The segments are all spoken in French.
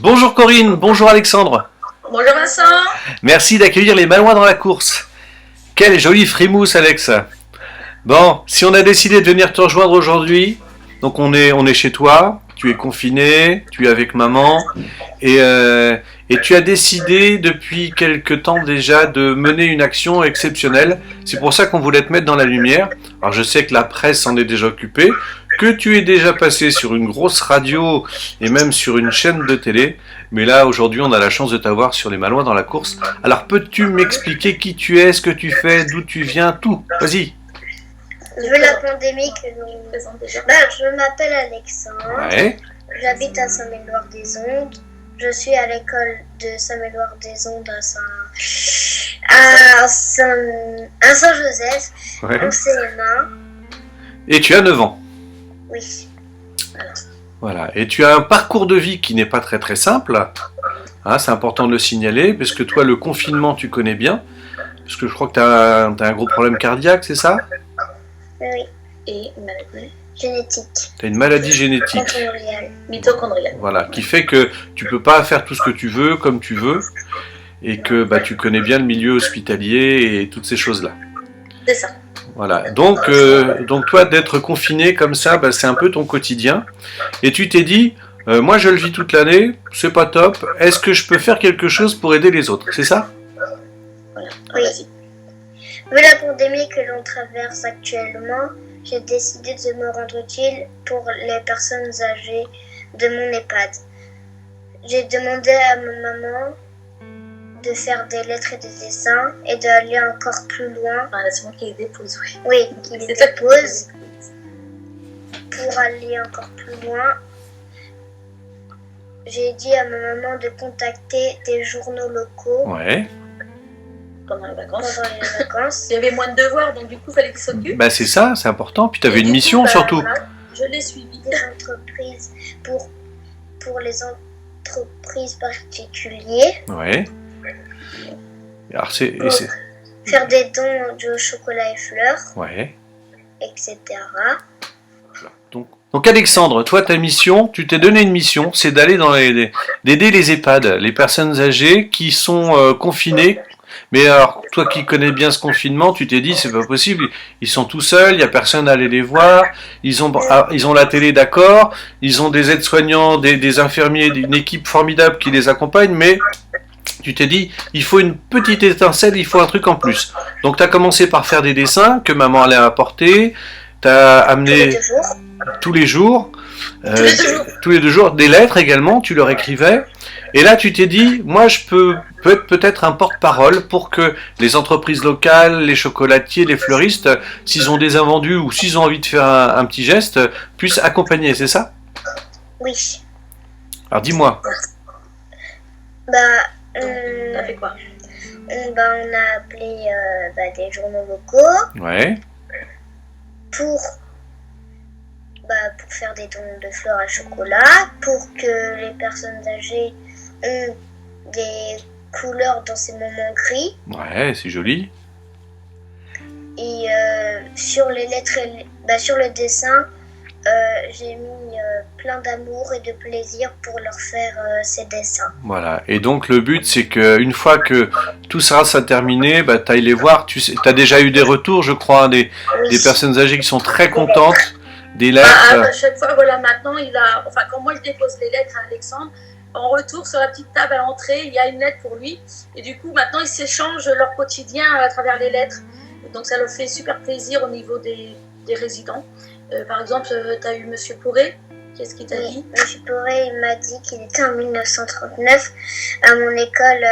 Bonjour Corinne, bonjour Alexandre. Bonjour Vincent. Merci d'accueillir les Malouins dans la course. Quelle jolie frimousse Alex. Bon, si on a décidé de venir te rejoindre aujourd'hui, donc on est chez toi, tu es confiné, tu es avec maman, et tu as décidé depuis quelque temps déjà de mener une action exceptionnelle. C'est pour ça qu'on voulait te mettre dans la lumière. Alors je sais que la presse s'en est déjà occupée, que tu es déjà passé sur une grosse radio et même sur une chaîne de télé, mais là aujourd'hui on a la chance de t'avoir sur les Malouins dans la course. Alors peux-tu m'expliquer qui tu es, ce que tu fais, d'où tu viens, tout? Vas-y. Vu la pandémie que nous présente déjà. Je m'appelle Alexandre. Ouais. J'habite à Saint-Méloire-des-Ondes. Je suis à l'école de Saint-Méloire-des-Ondes à Saint-Joseph, Ouais. en CM1. Et tu as 9 ans. Oui. Voilà. Et tu as un parcours de vie qui n'est pas très très simple. Hein, c'est important de le signaler, parce que toi, le confinement, tu connais bien. Parce que je crois que tu as un gros problème cardiaque, c'est ça? Oui. Et maladie Génétique. Tu as une maladie génétique. Contrôliale. mitochondriale. Voilà, qui fait que tu peux pas faire tout ce que tu veux, comme tu veux, et que tu connais bien le milieu hospitalier et toutes ces choses-là. C'est ça. Voilà. Donc toi, d'être confiné comme ça, c'est un peu ton quotidien. Et tu t'es dit, moi je le vis toute l'année, c'est pas top. Est-ce que je peux faire quelque chose pour aider les autres? C'est ça? Voilà. Oui. Vas-y. Vu la pandémie que l'on traverse actuellement, j'ai décidé de me rendre utile pour les personnes âgées de mon EHPAD. J'ai demandé à ma maman de faire des lettres et des dessins et d'aller encore plus loin. Voilà, c'est moi qui les dépose, oui. Oui, qui les C'est ça qui dépose pour aller encore plus loin. J'ai dit à ma maman de contacter des journaux locaux Ouais. pendant les vacances. pendant les vacances. Il y avait moins de devoirs, donc du coup, il fallait qu'ils s'occupent. C'est ça, c'est important. Puis tu avais Et une du coup, mission surtout. voilà, je l'ai suivi. Des entreprises pour les entreprises particulières. Ouais. Alors Faire des dons de chocolat et fleurs, ouais. etc. Donc Alexandre, toi ta mission, tu t'es donné une mission, c'est d'aller d'aider les EHPAD, les personnes âgées qui sont confinées. Mais alors toi qui connais bien ce confinement, tu t'es dit c'est pas possible, ils sont tout seuls, il y a personne à aller les voir, ils ont la télé d'accord, ils ont des aides-soignants, des infirmiers, une équipe formidable qui les accompagne, mais tu t'es dit, il faut une petite étincelle, il faut un truc en plus. Donc tu as commencé par faire des dessins que maman allait apporter, tu as amené tous les jours, tous les deux jours, des lettres également, tu leur écrivais. Et là tu t'es dit, moi je peux être peut-être un porte-parole pour que les entreprises locales, les chocolatiers, les fleuristes, s'ils ont des invendus ou s'ils ont envie de faire un petit geste, puissent accompagner, c'est ça? Oui. Alors dis-moi. T'as fait quoi? On a appelé des journaux locaux Ouais. pour faire des dons de fleurs à chocolat, pour que les personnes âgées ont des couleurs dans ces moments gris. Ouais, c'est joli. Et sur les lettres, sur le dessin, j'ai mis plein d'amour et de plaisir pour leur faire ces dessins. Voilà. Et donc le but c'est que une fois que tout ça sera terminé, t'ailles les voir. Tu sais, t'as déjà eu des retours, je crois, des personnes âgées qui sont très contentes des lettres. À chaque fois, voilà, maintenant, quand moi je dépose les lettres à Alexandre, en retour sur la petite table à l'entrée, il y a une lettre pour lui. Et du coup, maintenant, ils s'échangent leur quotidien à travers les lettres. Donc ça leur fait super plaisir au niveau des résidents. Par exemple, tu as eu Monsieur Pourré. Qu'est-ce qu'il t'a dit? Monsieur Pourré, il m'a dit qu'il était en 1939 à mon école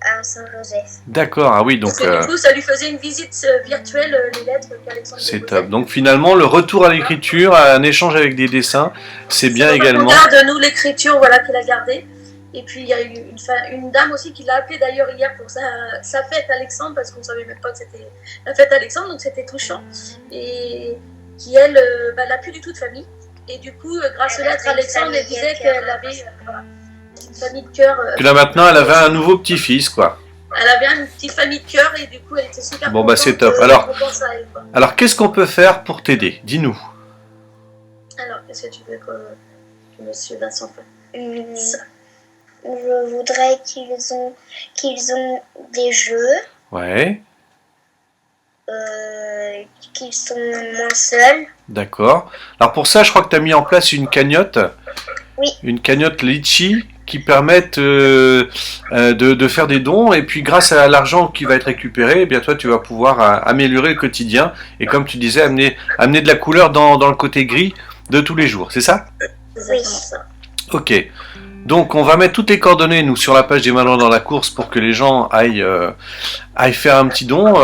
à Saint-Joseph. D'accord, ah oui, donc du coup, ça lui faisait une visite virtuelle, les lettres qu'Alexandre c'est déposait. top. Donc finalement, le retour à l'écriture, à un échange avec des dessins, c'est bien également. On garde, nous, l'écriture, voilà, qu'il a gardée. Et puis, il y a eu une dame aussi qui l'a appelé d'ailleurs hier pour sa fête Alexandre, parce qu'on ne savait même pas que c'était la fête Alexandre, donc c'était touchant. Et qui, elle, n'a plus du tout de famille. Et du coup, grâce aux lettres, Alexandre, elle disait qu'elle avait une famille de cœur. Que là maintenant, elle avait un nouveau petit-fils, quoi. Elle avait une petite famille de cœur et du coup, elle était super contente. Bon, c'est top. Alors, qu'est-ce qu'on peut faire pour t'aider? Dis-nous. Alors, qu'est-ce que tu veux que Monsieur Vincent fasse? je voudrais qu'ils ont des jeux, Ouais, qu'ils sont moins seuls. d'accord. Alors pour ça, je crois que tu as mis en place une cagnotte. Oui. Une cagnotte Litchi qui permettent de faire des dons et puis grâce à l'argent qui va être récupéré, eh bien toi tu vas pouvoir améliorer le quotidien et comme tu disais amener de la couleur dans le côté gris de tous les jours, c'est ça? C'est exactement ça. Ok. Donc on va mettre toutes les coordonnées nous sur la page des Malouins dans la course pour que les gens aillent faire un petit don.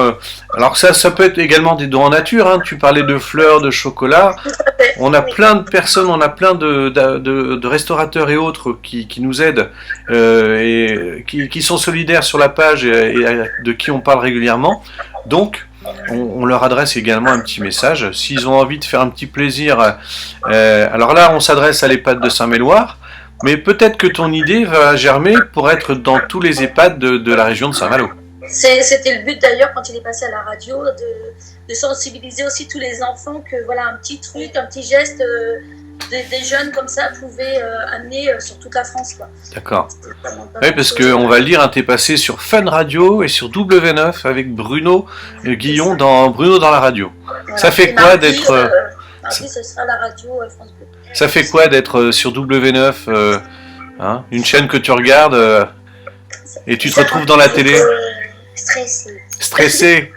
Alors ça peut être également des dons en nature, hein. Tu parlais de fleurs, de chocolat. Tout à fait. On a plein de personnes, on a plein de restaurateurs et autres qui nous aident et qui sont solidaires sur la page et de qui on parle régulièrement. Donc, on leur adresse également un petit message. S'ils ont envie de faire un petit plaisir, alors là, on s'adresse à l'EHPAD de Saint-Méloire, mais peut-être que ton idée va germer pour être dans tous les EHPAD de la région de Saint-Malo. C'était le but d'ailleurs quand il est passé à la radio de sensibiliser aussi tous les enfants que voilà un petit truc, un petit geste des jeunes comme ça pouvait amener sur toute la France, quoi. D'accord. C'était vraiment pas Oui, parce grand-chose. qu'on va le dire, hein, t'es passé sur Fun Radio et sur W9 avec Bruno Guillon dans Bruno dans la radio. Voilà. Ça fait Et quoi mardi, d'être mardi, ce sera la radio France Bleu. ça fait quoi d'être sur W9 hein, une chaîne que tu regardes et tu te retrouves dans la télé Stressé. stressé.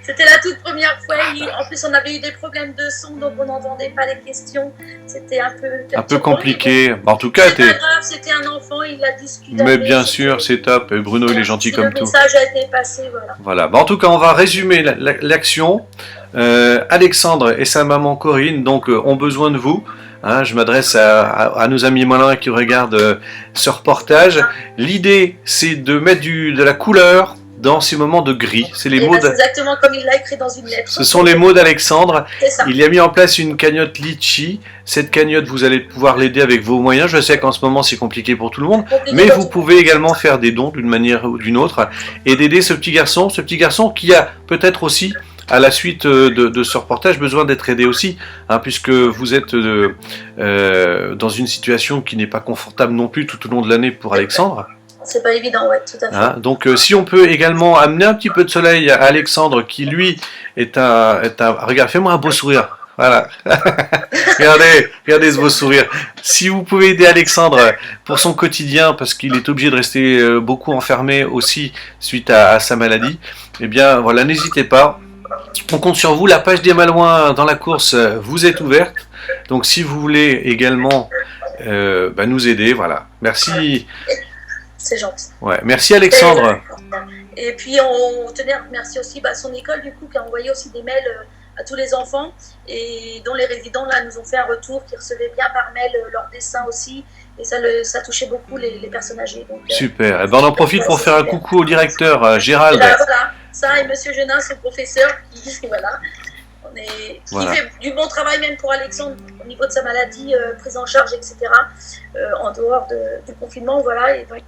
C'était la toute première fois. En plus, on avait eu des problèmes de son, donc on n'entendait pas les questions. C'était un peu compliqué. En tout cas, C'est pas grave, c'était un enfant, il a discuté. mais bien sûr, c'est top. Et Bruno, il est gentil Si comme le tout. message a été passé, voilà. Voilà. En tout cas, on va résumer l'action. Alexandre et sa maman Corinne donc ont besoin de vous. Hein, je m'adresse à nos amis malins qui regardent ce reportage. L'idée, c'est de mettre de la couleur dans ces moments de gris. C'est les Et mots. c'est exactement comme il l'a écrit dans une lettre. Ce sont les mots d'Alexandre. C'est ça. Il y a mis en place une cagnotte Litchi. Cette cagnotte, vous allez pouvoir l'aider avec vos moyens. Je sais qu'en ce moment, c'est compliqué pour tout le monde. Mais vous pouvez également faire des dons d'une manière ou d'une autre et d'aider ce petit garçon qui a peut-être aussi, à la suite de ce reportage, besoin d'être aidé aussi, hein, puisque vous êtes dans une situation qui n'est pas confortable non plus tout au long de l'année pour Alexandre. C'est pas évident, ouais, tout à fait. Hein, donc si on peut également amener un petit peu de soleil à Alexandre, qui lui est un regarde, fais-moi un beau sourire. Voilà. regardez ce beau sourire. Si vous pouvez aider Alexandre pour son quotidien, parce qu'il est obligé de rester beaucoup enfermé aussi suite à sa maladie, eh bien voilà, n'hésitez pas. On compte sur vous. La page des Malouins dans la course vous est ouverte. Donc si vous voulez également nous aider, voilà. Merci. C'est gentil. Ouais, merci Alexandre. Et puis on tenait à remercier aussi son école du coup qui a envoyé aussi des mails à tous les enfants et dont les résidents là nous ont fait un retour, qui recevaient bien par mail leurs dessins aussi, et ça touchait beaucoup les personnes âgées. Donc, super. On en profite pour faire un coucou au directeur Gérald. Voilà, ça et Monsieur Genin, son professeur, qui fait du bon travail même pour Alexandre au niveau de sa maladie, prise en charge, etc. En dehors du confinement, voilà, et donc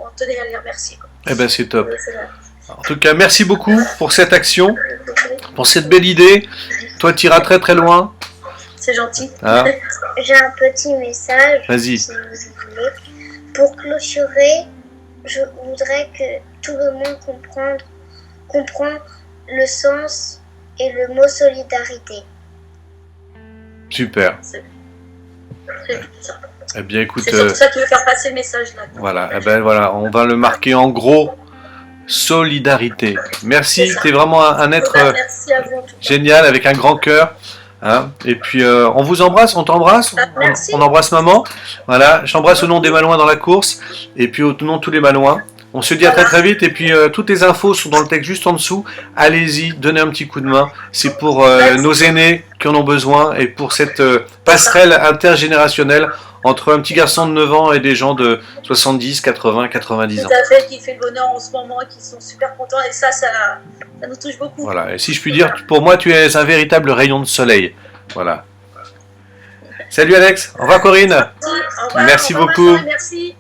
on tenait à les remercier, quoi. Eh ben c'est top. C'est vrai. En tout cas, merci beaucoup pour cette action, pour cette belle idée. Toi, tu iras très très loin. C'est gentil. Hein? J'ai un petit message. Vas-y. Si vous voulez. Pour clôturer, je voudrais que tout le monde comprend le sens et le mot solidarité. Super. C'est ça. Eh bien, écoute. C'est surtout ça qui veut faire passer le message là. Voilà. Eh ben voilà, on va le marquer en gros. Solidarité. Merci. T'es vraiment un être Merci à vous en tout cas. génial avec un grand cœur. Hein, et puis on vous embrasse, on t'embrasse, Merci. on embrasse maman. Voilà, j'embrasse au nom des Malouins dans la course et puis au nom de tous les Malouins. On se dit à très très vite et puis toutes les infos sont dans le texte juste en dessous. Allez-y, donnez un petit coup de main. C'est pour nos aînés qui en ont besoin et pour cette passerelle intergénérationnelle entre un petit garçon de 9 ans et des gens de 70, 80, 90 ans. Tout à fait, qui fait le bonheur en ce moment et qui sont super contents, et ça nous touche beaucoup. Voilà, et si je puis dire, pour moi tu es un véritable rayon de soleil. Voilà. Salut Alex, au revoir Corinne. Merci, au revoir, Merci au revoir, beaucoup. Vincent, et merci.